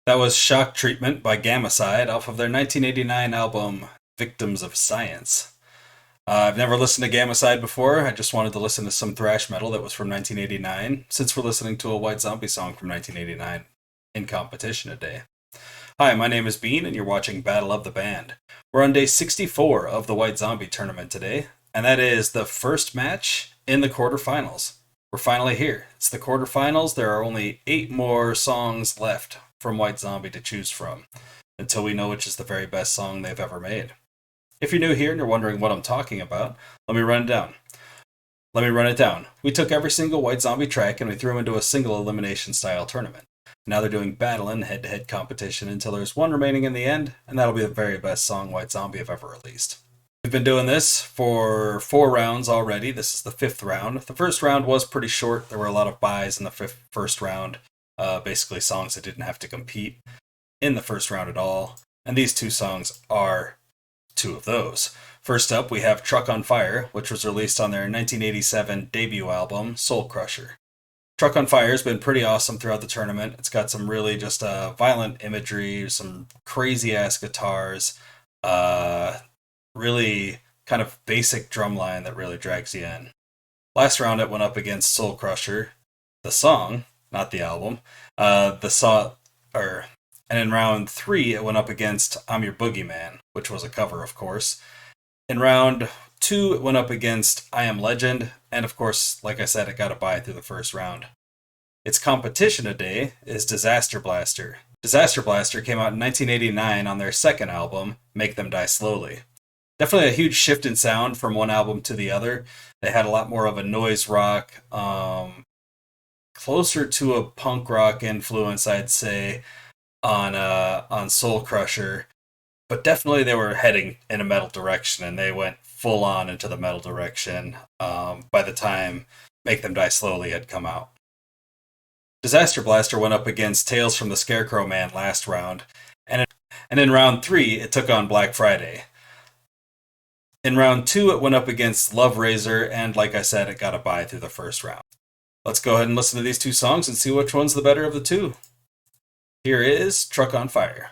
That was Shock Treatment by Gamacide off of their 1989 album Victims of Science. I've never listened to Gamacide before. I just wanted to listen to some thrash metal that was from 1989, since we're listening to a White Zombie song from 1989 in competition today. Hi, my name is Bean, and you're watching Battle of the Band. We're on day 64 of the White Zombie tournament today, and that is the first match in the quarterfinals. We're finally here. It's the quarterfinals. There are only 8 more songs left from White Zombie to choose from, until we know which is the very best song they've ever made. If you're new here and you're wondering what I'm talking about, let me run it down. We took every single White Zombie track and we threw them into a single elimination style tournament. Now they're doing battle and head-to-head competition until there's one remaining in the end, and that'll be the very best song White Zombie have ever released. We've been doing this for 4 rounds already. This is the 5th round. The first round was pretty short. There were a lot of buys in the first round. Basically songs that didn't have to compete in the first round at all. And these 2 songs are 2 of those. First up, we have Truck on Fire, which was released on their 1987 debut album, Soul Crusher. Truck on Fire has been pretty awesome throughout the tournament. It's got some really just violent imagery, some crazy-ass guitars, really kind of basic drumline that really drags you in. Last round, it went up against Soul Crusher, the song, not the album. And in round 3, it went up against I'm Your Boogeyman, which was a cover, of course. In round 2, it went up against I Am Legend, and of course, like I said, it got a bye through the first round. Its competition today is Disaster Blaster. Disaster Blaster came out in 1989 on their second album, Make Them Die Slowly. Definitely a huge shift in sound from one album to the other. They had a lot more of a noise rock, closer to a punk rock influence, I'd say, on Soul Crusher, but definitely they were heading in a metal direction, and they went full on into the metal direction by the time Make Them Die Slowly had come out. Disaster Blaster went up against Tales from the Scarecrow Man last round, and in round 3 it took on Black Friday. In round 2 it went up against Love Razor, and like I said, it got a bye through the first round. Let's go ahead and listen to these 2 songs and see which one's the better of the 2. Here is Truck on Fire.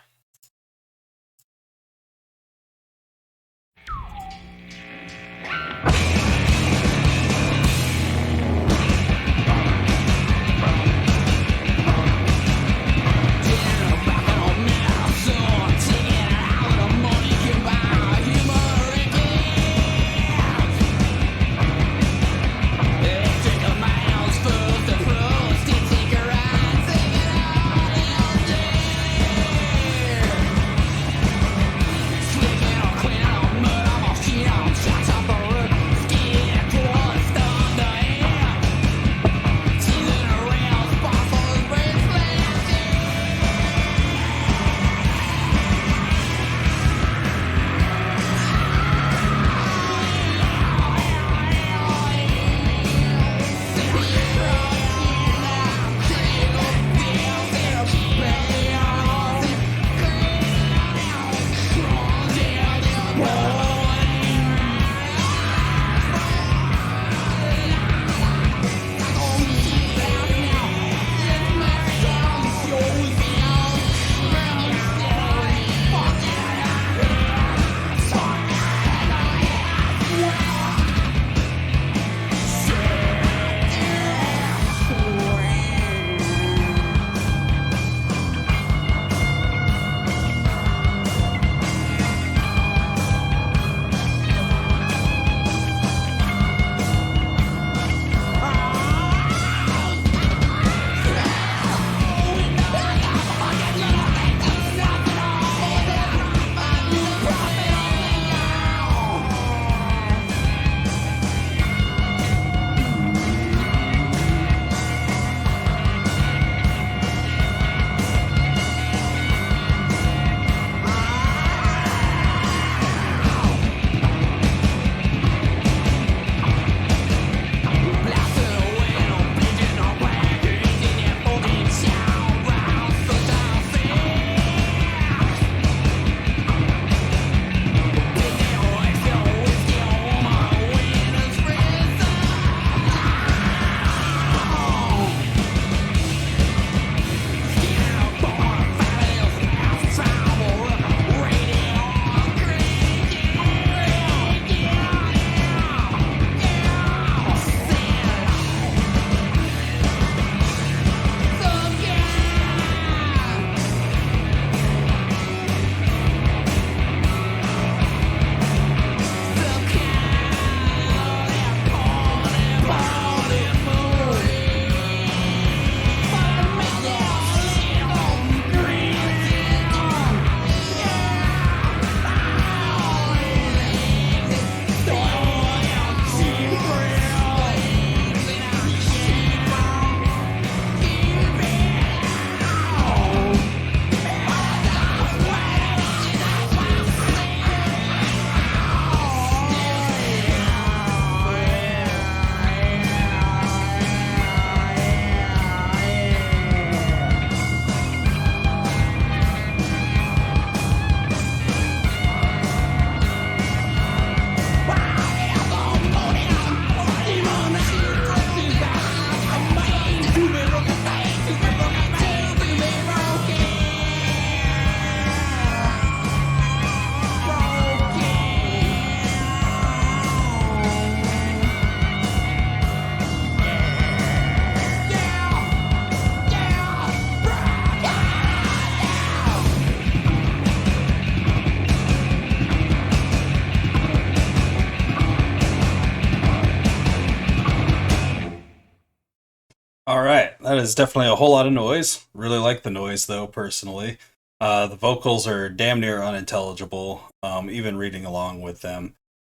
That is definitely a whole lot of noise. Really like the noise though, personally. The vocals are damn near unintelligible. Even reading along with them,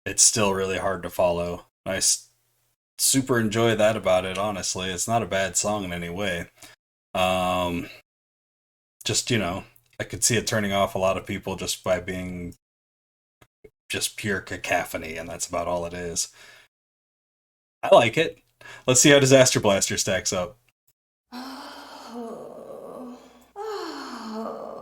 it's still really hard to follow. Super enjoy that about it. Honestly, it's not a bad song in any way. Um, just I could see it turning off a lot of people just by being just pure cacophony, and that's about all it is. I like it. Let's see how Disaster Blaster stacks up. Oh. Oh.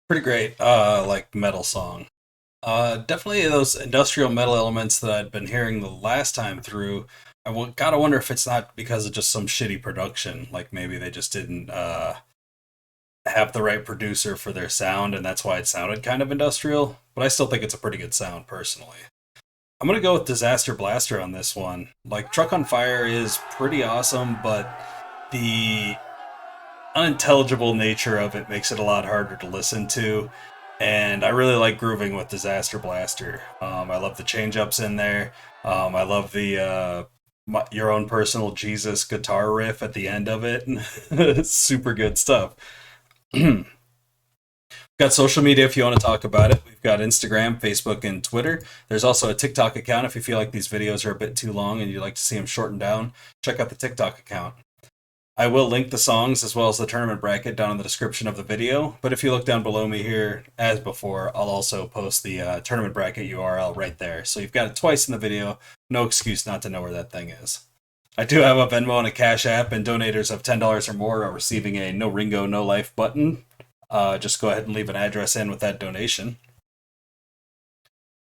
Pretty great, like metal song. Definitely those industrial metal elements that I'd been hearing the last time through. Gotta wonder if it's not because of just some shitty production. Like maybe they just didn't have the right producer for their sound, and that's why it sounded kind of industrial. But I still think it's a pretty good sound personally. I'm gonna go with Disaster Blaster on this one. Like Truck on Fire is pretty awesome, but the unintelligible nature of it makes it a lot harder to listen to. And I really like grooving with Disaster Blaster. I love the change ups in there. I love the your own personal Jesus guitar riff at the end of it. It's super good stuff. Got social media if you want to talk about it. We've got Instagram, Facebook, and Twitter. There's also a TikTok account if you feel like these videos are a bit too long and you'd like to see them shortened down. Check out the TikTok account. I will link the songs as well as the tournament bracket down in the description of the video. But if you look down below me here, as before, I'll also post the tournament bracket URL right there. So you've got it twice in the video. No excuse not to know where that thing is. I do have a Venmo and a Cash App, and donators of $10 or more are receiving a No Ringo, No Life button. Just go ahead and leave an address in with that donation.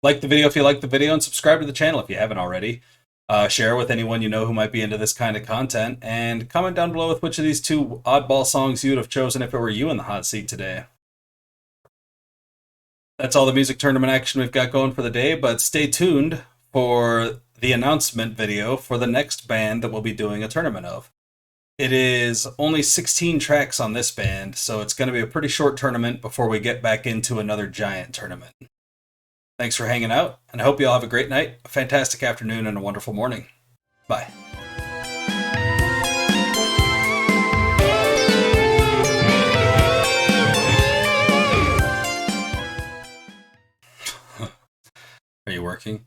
Like the video if you like the video, and subscribe to the channel if you haven't already. Share with anyone you know who might be into this kind of content, and comment down below with which of these two oddball songs you would have chosen if it were you in the hot seat today. That's all the music tournament action we've got going for the day, but stay tuned for the announcement video for the next band that we'll be doing a tournament of. It is only 16 tracks on this band, so it's going to be a pretty short tournament before we get back into another giant tournament. Thanks for hanging out, and I hope you all have a great night, a fantastic afternoon, and a wonderful morning. Bye. Are you working?